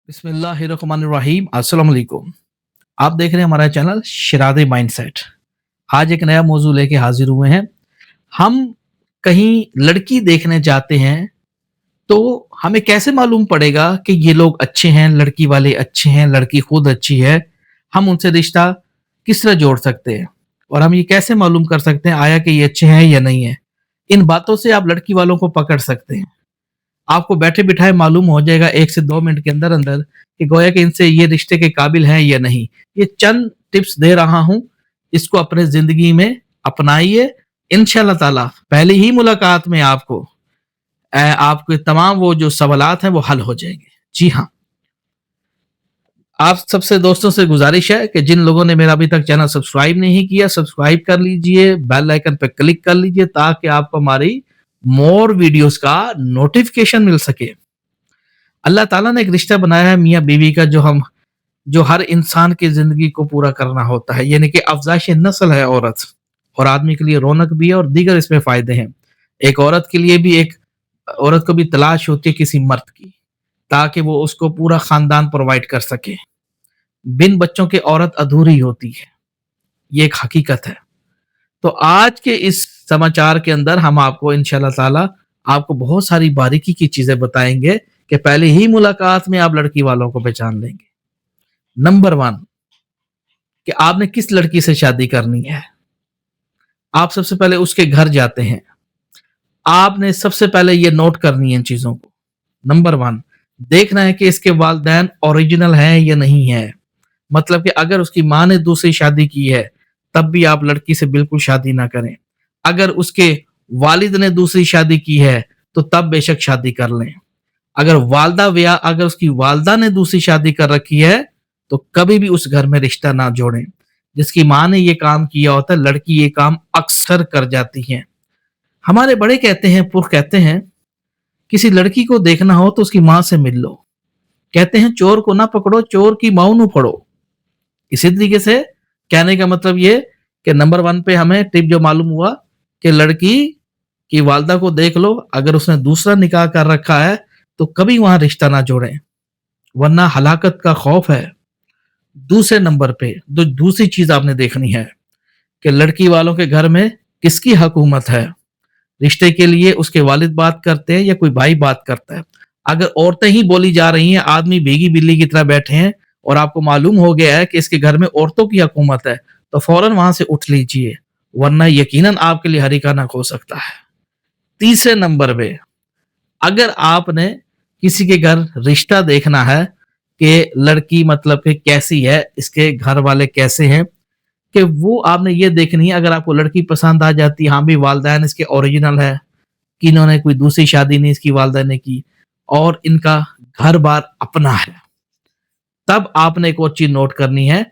बिस्मिल्लाहिर्रहमानिर्रहीम अस्सलाम वालेकुम। आप देख रहे हैं हमारा चैनल शिरादे माइंडसेट। आज एक नया मौजू लेके हाजिर हुए हैं। हम कहीं लड़की देखने जाते हैं तो हमें कैसे मालूम पड़ेगा कि ये लोग अच्छे हैं, लड़की वाले अच्छे हैं, लड़की खुद अच्छी है। हम उनसे रिश्ता किस तरह जोड़ सकते हैं और हम ये कैसे मालूम कर सकते हैं आया कि ये अच्छे हैं या नहीं है। इन बातों से आप लड़की वालों को पकड़ सकते हैं। आपको बैठे बिठाए मालूम हो जाएगा 1 से 2 मिनट के अंदर-अंदर कि गोया कि इनसे ये रिश्ते के काबिल हैं या नहीं। ये चंद टिप्स दे रहा हूँ, इसको अपने ज़िंदगी में अपनाइए। इंशाअल्लाह ताला पहली ही मुलाकात में आपके तमाम वो जो सवालात हैं वो हल हो जाएँगे। जी हाँ, आप सबसे दोस्तों से गुज़ारिश है कि जिन लोगों ने मेरा अभी तक चैनल सब्सक्राइब नहीं किया, सब्सक्राइब कर लीजिए, बेल आइकन पे क्लिक कर लीजिए ताकि आपको हमारी मोर वीडियोज़ का नोटिफ़िकेशन मिल सके। अल्लाह ताला ने एक रिश्ता बनाया है मियाँ बीवी का जो हर इंसान की ज़िंदगी को पूरा करना होता है, यानी कि अफ़ज़ाइश नस्ल है औरत और आदमी के लिए रौनक भी है और दीगर इसमें फ़ायदे हैं। एक औरत के लिए भी एक औरत को भी तलाश होती है किसी मर्द की, ताकि वो उसको पूरा ख़ानदान प्रोवाइड कर सके। बिन बच्चों के औरत अधूरी होती है, ये एक हकीकत है। तो आज के इस समाचार के अंदर हम आपको इंशाअल्लाह ताला आपको बहुत सारी बारीकी की चीज़ें बताएँगे कि पहली ही मुलाकात में आप लड़की वालों को पहचान लेंगे। नंबर 1 कि आपने किस लड़की से शादी करनी है। आप सबसे पहले उसके घर जाते हैं। आपने सबसे पहले ये नोट करनी है इन चीज़ों को। नंबर 1 देखना है कि इसके वालिदैन ओरिजिनल हैं या नहीं है। मतलब कि अगर उसकी माँ ने दूसरी शादी की है, तब भी आप लड़की से बिल्कुल शादी ना करें। अगर उसके वालिद ने दूसरी शादी की है, तो तब बेशक शादी कर लें। अगर उसकी वालदा ने दूसरी शादी कर रखी है, तो कभी भी उस घर में रिश्ता ना जोड़ें। जिसकी माँ ने ये काम किया होता है, लड़की ये काम अक्सर कर जाती हैं। हमारे बड़े कहते हैं, पुरख कहते हैं, किसी लड़की को देखना हो तो उसकी माँ से मिल लो। कहते हैं चोर को ना पकड़ो, चोर की माँ नू फड़ो। इसी तरीके से कहने का मतलब ये कि नंबर 1 पे हमें टिप जो मालूम हुआ कि लड़की की वालदा को देख लो, अगर उसने दूसरा निकाह कर रखा है, तो कभी वहाँ रिश्ता ना जोड़ें, वरना हलाकत का खौफ है। दूसरे नंबर पे जो दूसरी चीज़ आपने देखनी है कि लड़की वालों के घर में किसकी हुकूमत है। रिश्ते के लिए उसके वालिद बात करते हैं या कोई भाई बात करता है। अगर औरतें ही बोली जा रही हैं, आदमी भीगी बिल्ली की तरह बैठे हैं और आपको मालूम हो गया है कि इसके घर में औरतों की हुकूमत है, तो फौरन वहाँ से उठ लीजिए, वरना यकीनन आपके लिए हरिकानक हो सकता है। तीसरे नंबर पे अगर आपने किसी के घर रिश्ता देखना है कि लड़की मतलब कि कैसी है, इसके घर वाले कैसे हैं, कि वो आपने ये देखनी है। अगर आपको लड़की पसंद आ जाती है, हाँ भी वालिदैन इसके ओरिजिनल है, कि इन्होंने कोई दूसरी शादी नहीं इसकी वालिदा ने की और इनका घर-बार अपना है, तब आपने एक और चीज़ नोट करनी है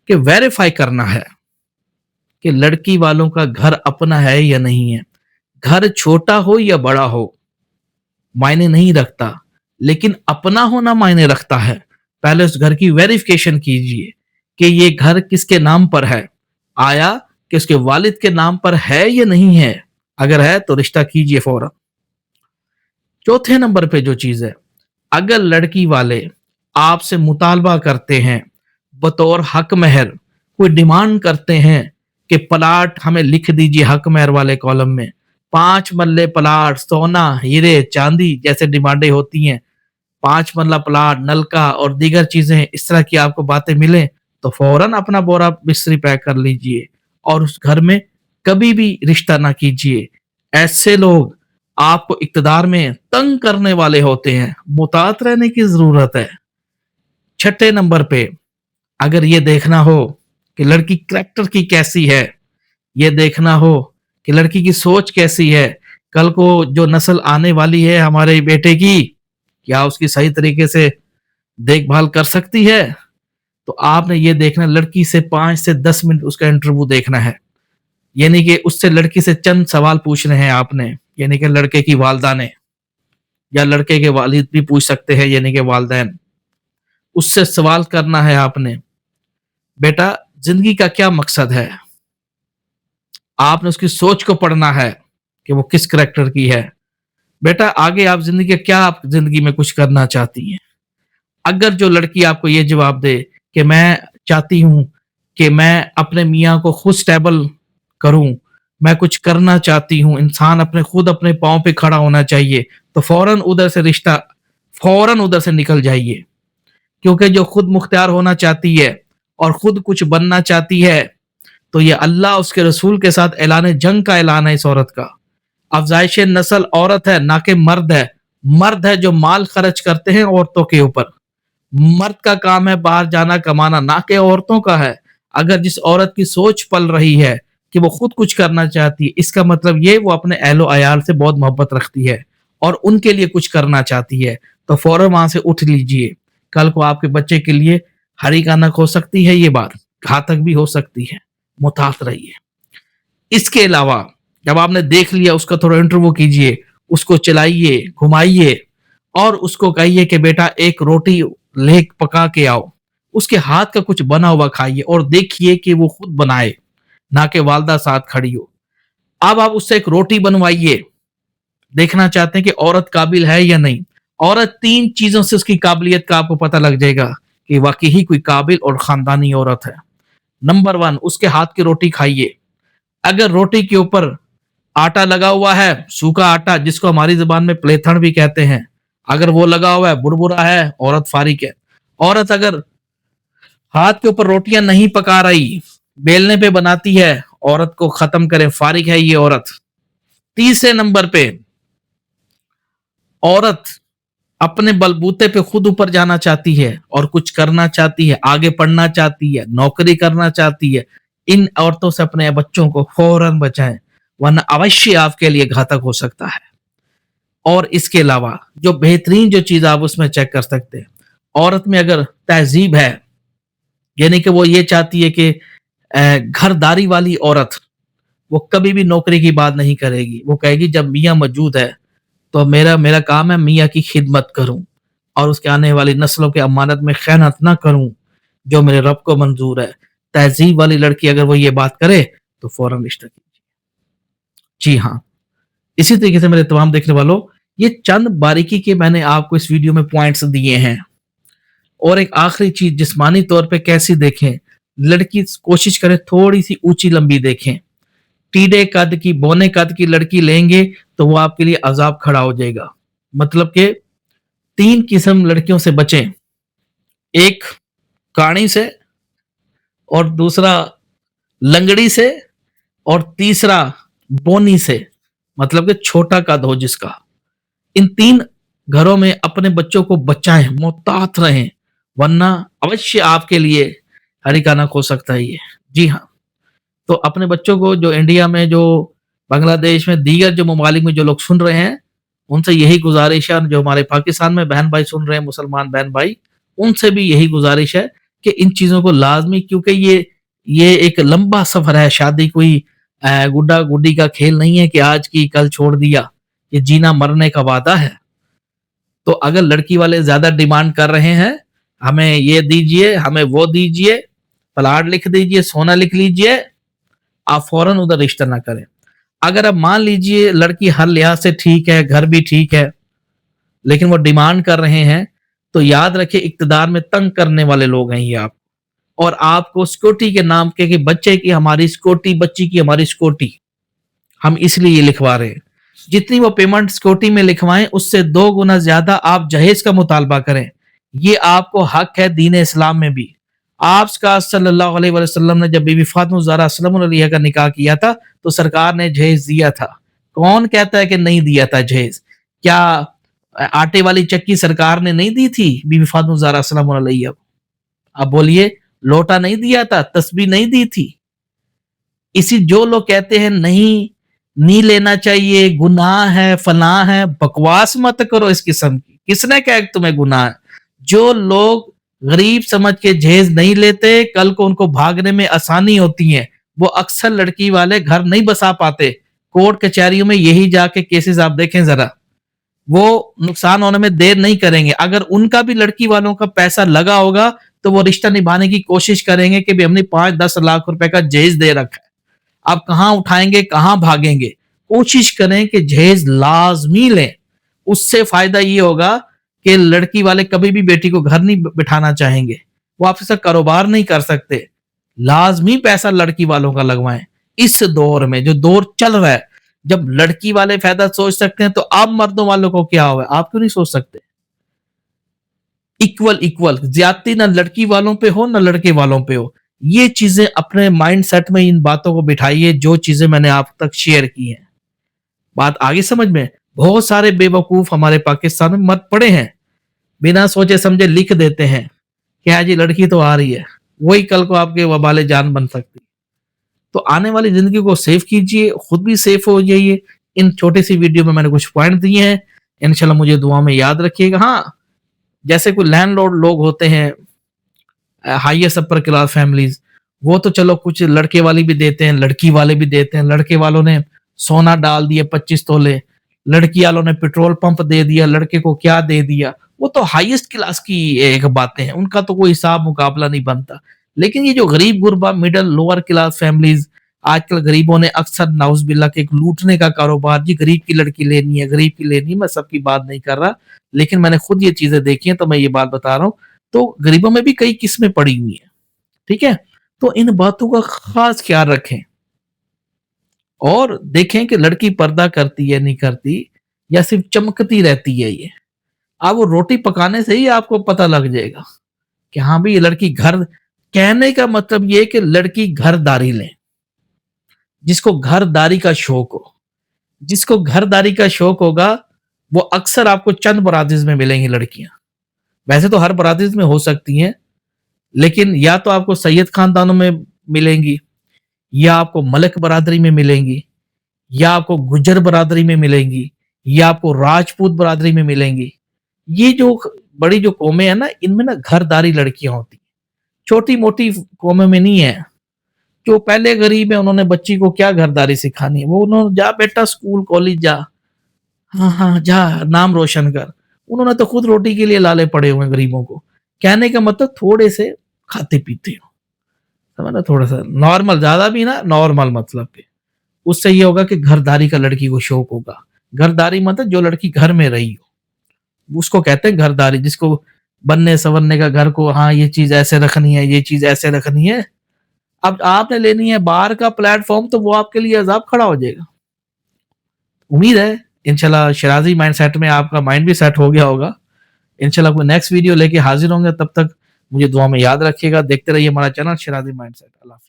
कि वेरीफाई करना है कि लड़की वालों का घर अपना है या नहीं है। घर छोटा हो या बड़ा हो, मायने नहीं रखता, लेकिन अपना होना मायने रखता है। पहले उस घर की वेरिफिकेशन कीजिए कि ये घर किसके नाम पर है, आया कि उसके वालिद के नाम पर है या नहीं है। अगर है तो रिश्ता कीजिए फौरन। चौथे नंबर पे जो चीज़ है, अगर लड़की वाले आपसे मुतालबा करते हैं, बतौर हक महर कोई डिमांड करते हैं कि प्लाट हमें लिख दीजिए हक महर वाले कॉलम में, 5 मरले प्लाट, सोना, हीरे, चांदी जैसे डिमांडें होती हैं, 5 मरला प्लाट, नलका और दीगर चीज़ें इस तरह की आपको बातें मिलें, तो फौरन अपना बोरा बिस्तरी पैक कर लीजिए और उस घर में कभी भी रिश्ता ना कीजिए। ऐसे लोग आपको इक़्तिदार में तंग करने वाले होते हैं, मुहतात रहने की ज़रूरत है। छठे नंबर पे अगर ये देखना हो कि लड़की करैक्टर की कैसी है, ये देखना हो कि लड़की की सोच कैसी है, कल को जो नस्ल आने वाली है हमारे बेटे की, क्या उसकी सही तरीके से देखभाल कर सकती है, तो आपने ये देखना लड़की से 5 से 10 मिनट उसका इंटरव्यू देखना है। यानी कि उससे लड़की से चंद सवाल पूछने हैं आपने, यानी कि लड़के की वालदा ने या लड़के के वालिद भी पूछ सकते हैं, यानी कि वालिदैन। उससे सवाल करना है आपने, बेटा ज़िंदगी का क्या मकसद है? आपने उसकी सोच को पढ़ना है कि वो किस करैक्टर की है। बेटा आगे आप ज़िंदगी में कुछ करना चाहती हैं? अगर जो लड़की आपको ये जवाब दे कि मैं चाहती हूँ कि मैं अपने मियाँ को खुद स्टेबल करूँ, मैं कुछ करना चाहती हूँ, इंसान खुद अपने पाँव पे खड़ा होना चाहिए, तो फौरन उधर से निकल जाइए। क्योंकि जो खुद मुख्तियार होना चाहती है और खुद कुछ बनना चाहती है, तो ये अल्लाह उसके रसूल के साथ ऐलान जंग का ऐलान है इस औरत का। अफजाइश नस्ल औरत है, ना कि मर्द है। मर्द है जो माल खर्च करते हैं औरतों के ऊपर। मर्द का काम है बाहर जाना कमाना, ना कि औरतों का है। अगर जिस औरत की सोच पल रही है कि वो खुद कुछ करना चाहती है, इसका मतलब ये वो अपने अहलो अयाल से बहुत मोहब्बत रखती है और उनके लिए कुछ करना चाहती है, तो फौरन वहां से उठ लीजिए। कल को आपके बच्चे के लिए हरी कानक हो सकती है, ये बात घातक भी हो सकती है। मुहतात रहिए। इसके अलावा जब आपने देख लिया, उसका थोड़ा इंटरव्यू कीजिए, उसको चलाइए, घुमाइए और उसको कहिए कि बेटा एक रोटी ले पका के आओ। उसके हाथ का कुछ बना हुआ खाइए और देखिए कि वो खुद बनाए, ना कि वालदा साथ खड़ी हो। अब आप उससे एक रोटी बनवाइए, देखना चाहते हैं कि औरत काबिल है या नहीं। औरत 3 चीजों से उसकी काबिलियत का आपको पता लग जाएगा कि वाकई ही कोई काबिल और खानदानी औरत है। नंबर 1, उसके हाथ की रोटी खाइए। अगर रोटी के ऊपर आटा लगा हुआ है, सूखा आटा जिसको हमारी ज़ुबान में प्लेथन भी कहते हैं, अगर वो लगा हुआ है, बुरबुरा है, औरत फारिग है। औरत अगर हाथ के ऊपर रोटियां नहीं पका रही, बेलने पे बनाती है, औरत को खत्म करें, फारिग है ये औरत। तीसरे नंबर पे, औरत अपने बलबूते पे खुद ऊपर जाना चाहती है और कुछ करना चाहती है, आगे पढ़ना चाहती है, नौकरी करना चाहती है। इन औरतों से अपने बच्चों को फौरन बचाएं, वरना अवश्य आपके लिए घातक हो सकता है। और इसके अलावा जो बेहतरीन जो चीज आप उसमें चेक कर सकते हैं, औरत में अगर तहजीब है, यानी कि वो ये चाहती है कि घरदारी वाली औरत, वो कभी भी नौकरी की बात नहीं करेगी। वो कहेगी जब मियाँ मौजूद है तो मेरा मेरा काम है मियाँ की खिदमत करूं और उसके आने वाली नस्लों के अमानत में खयानत ना करूं, जो मेरे रब को मंजूर है। तहजीब वाली लड़की अगर वो ये बात करे तो फौरन रिश्ता कीजिए। जी हाँ, इसी तरीके से मेरे तमाम देखने वालों, ये चंद बारीकी के मैंने आपको इस वीडियो में पॉइंट्स दिए हैं। और एक आखिरी चीज, जिस्मानी तौर पे कैसी देखें, लड़की कोशिश करे थोड़ी सी ऊंची लंबी देखें। टीडे कद की, बौने कद की लड़की लेंगे तो वो आपके लिए अजाब खड़ा हो जाएगा। मतलब कि 3 किस्म लड़कियों से बचें, एक काणी से, और दूसरा लंगड़ी से, और तीसरा बोनी से, मतलब कि छोटा कद हो जिसका। इन 3 घरों में अपने बच्चों को बचाएं, मोहतात रहें, वरना अवश्य आपके लिए हरिकानक हो सकता है ये। जी हाँ, तो अपने बच्चों को, जो इंडिया में, जो बांग्लादेश में, दीगर जो ममालिक में जो लोग सुन रहे हैं, उनसे यही गुजारिश है, और जो हमारे पाकिस्तान में बहन भाई सुन रहे हैं, मुसलमान बहन भाई, उनसे भी यही गुजारिश है कि इन चीज़ों को लाज़मी, क्योंकि ये एक लंबा सफ़र है। शादी कोई गुड्डा गुड्डी का खेल नहीं है कि आज की कल छोड़ दिया। ये जीना मरने का वादा है। तो अगर लड़की वाले ज़्यादा डिमांड कर रहे हैं, हमें ये दीजिए, हमें वो दीजिए, प्लाट लिख दीजिए, सोना लिख लीजिए, आप फौरन उधर रिश्ता ना करें। अगर अब मान लीजिए लड़की हर लिहाज से ठीक है, घर भी ठीक है, लेकिन वो डिमांड कर रहे हैं, तो याद रखिए इक्तदार में तंग करने वाले लोग हैं ये आप। और आपको सिक्योरिटी के नाम के कि बच्चे की हमारी सिक्योरिटी, बच्ची की हमारी सिक्योरिटी, हम इसलिए ये लिखवा रहे हैं। जितनी वो पेमेंट सिक्योरिटी में लिखवाएं, उससे 2 गुना ज्यादा आप जहेज का मुतालबा करें। ये आपको हक है दीन इस्लाम में भी। आपका सल्लल्लाहु अलैहि वसल्लम ने जब बीबी फातिमा ज़हरा सलामुल्लाह अलैहा का निकाह किया था, तो सरकार ने जहेज दिया था। कौन कहता है कि नहीं दिया था जहेज? क्या आटे वाली चक्की सरकार ने नहीं दी थी बीबी फातिमा ज़हरा सलामुल्लाह अलैहा को? अब बोलिए, लोटा नहीं दिया था, तस्बीह नहीं दी थी? इसी जो लोग कहते हैं नहीं लेना चाहिए, गुनाह है, फलां है, बकवास मत करो इस किस्म की। किसने कहा कि तुम्हें गुनाह है? जो लोग गरीब समझ के जहेज नहीं लेते, कल को उनको भागने में आसानी होती है, वो अक्सर लड़की वाले घर नहीं बसा पाते। कोर्ट कचहरियों में यही जाके केसेस आप देखें जरा, वो नुकसान होने में देर नहीं करेंगे। अगर उनका भी लड़की वालों का पैसा लगा होगा, तो वो रिश्ता निभाने की कोशिश करेंगे कि भी हमने 5-10 लाख रुपए का जहेज दे रखा है, आप कहाँ उठाएंगे, कहाँ भागेंगे? कोशिश करें कि जहेज लाजमी लें। उससे फायदा ये होगा कि लड़की वाले कभी भी बेटी को घर नहीं बिठाना चाहेंगे, वो आपके साथ कारोबार नहीं कर सकते, लाजमी पैसा लड़की वालों का लगवाएं। इस दौर में जो दौर चल रहा है, जब लड़की वाले फायदा सोच सकते हैं तो आप मर्दों वालों को क्या हुआ, आप क्यों नहीं सोच सकते? इक्वल इक्वल, ज्यादती ना लड़की वालों पे हो ना लड़के वालों पे हो। ये चीजें अपने माइंड सेट में इन बातों को बिठाइए जो चीजें मैंने आप तक शेयर की हैं। बात आगे समझ में? बहुत सारे बेवकूफ हमारे पाकिस्तान में मत पड़े हैं, बिना सोचे समझे लिख देते हैं कि हाँ जी लड़की तो आ रही है, वही कल को आपके वबाले जान बन सकती। तो आने वाली जिंदगी को सेव कीजिए, खुद भी सेफ हो जाइए। इन छोटी सी वीडियो में मैंने कुछ पॉइंट दिए हैं, इंशाल्लाह मुझे दुआ में याद रखिएगा। हाँ, जैसे कोई लैंडलॉर्ड लोग होते हैं, हाईएस्ट अपर क्लास फैमिलीज, वो तो चलो कुछ लड़के वाले भी देते हैं, लड़की वाले भी देते हैं। लड़के वालों ने सोना डाल दिया 25 तोले, लड़की वालों ने पेट्रोल पंप दे दिया, लड़के को क्या दे दिया। वो तो हाईएस्ट क्लास की एक बातें हैं, उनका तो कोई हिसाब मुकाबला नहीं बनता। लेकिन ये जो गरीब गुरबा मिडिल लोअर क्लास फैमिलीज, आजकल गरीबों ने अक्सर नाउज़ के एक लूटने का कारोबार, जी गरीब की लड़की लेनी है, गरीब की लेनी है। मैं सबकी बात नहीं कर रहा, लेकिन मैंने खुद ये चीजें देखी हैं तो मैं ये बात बता रहा हूँ। तो गरीबों में भी कई किस्में पड़ी हुई हैं, ठीक है? तो इन बातों का खास ख्याल रखें और देखें कि लड़की पर्दा करती है नहीं करती, या सिर्फ चमकती रहती है ये। अब वो रोटी पकाने से ही आपको पता लग जाएगा कि हाँ भाई ये लड़की घर, कहने का मतलब ये है कि लड़की घरदारी ले, जिसको घरदारी का शौक हो। जिसको घरदारी का शौक होगा वो अक्सर आपको चंद बरादरीज में मिलेंगी लड़कियां। वैसे तो हर बरादरीज में हो सकती हैं, लेकिन या तो आपको सैयद खानदानों में मिलेंगी, या आपको मलक बरादरी में मिलेंगी, या आपको गुज्जर बरादरी में मिलेंगी, या आपको राजपूत बरादरी में मिलेंगी। ये जो बड़ी जो कौमें हैं ना, इनमें ना घरदारी लड़कियां होती हैं, छोटी मोटी कौमों में नहीं है। जो पहले गरीब है उन्होंने बच्ची को क्या घरदारी सिखानी है, वो उन्होंने जा बेटा स्कूल कॉलेज जा, हाँ हाँ जा नाम रोशन कर। उन्होंने तो खुद रोटी के लिए लाले पड़े हुए हैं गरीबों को। कहने का मतलब थोड़े से खाते पीते हो, समझ ना, थोड़ा सा नॉर्मल, ज्यादा भी ना, नॉर्मल मतलब पे। उससे ये होगा कि घरदारी का लड़की को शौक होगा। घरदारी मतलब जो लड़की घर में रही हो, उसको कहते हैं घरदारी। जिसको बनने संवरने का, घर को हाँ ये चीज ऐसे रखनी है, ये चीज ऐसे रखनी है। अब आपने लेनी है बाहर का प्लेटफॉर्म, तो वो आपके लिए अजाब खड़ा हो जाएगा। उम्मीद है इंशाल्लाह शिराजी माइंड सेट में आपका माइंड भी सेट हो गया होगा। इंशाल्लाह कोई नेक्स्ट वीडियो लेके हाजिर होंगे, तब तक मुझे दुआ में याद रखिएगा। देखते रहिए हमारा चैनल शिराजी माइंड सेट। अल्लाह हाफिज़।